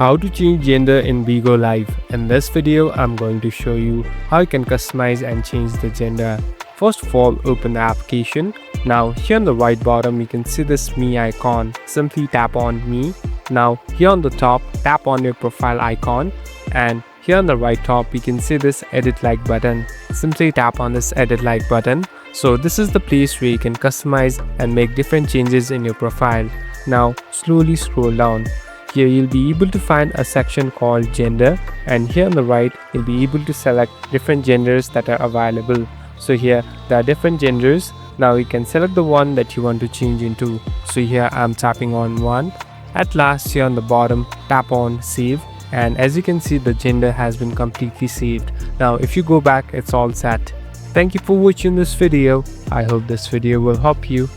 How to change gender in Bigo Live. In this video, I'm going to show you how you can customize and change the gender. First of all, open the application. Now here on the right bottom, you can see this me icon. Simply tap on me. Now here on the top, tap on your profile icon, and here on the right top, you can see this edit like button. Simply tap on this edit like button. So this is the place where you can customize and make different changes in your profile. Now slowly scroll down. Here you'll be able to find a section called gender, and here on the right you'll be able to select different genders that are available. So here there are different genders. Now you can select the one that you want to change into. So here I'm tapping on one. At last, here on the bottom, tap on save, and as you can see, the gender has been completely saved. Now if you go back, it's all set. Thank you for watching this video. I hope this video will help you.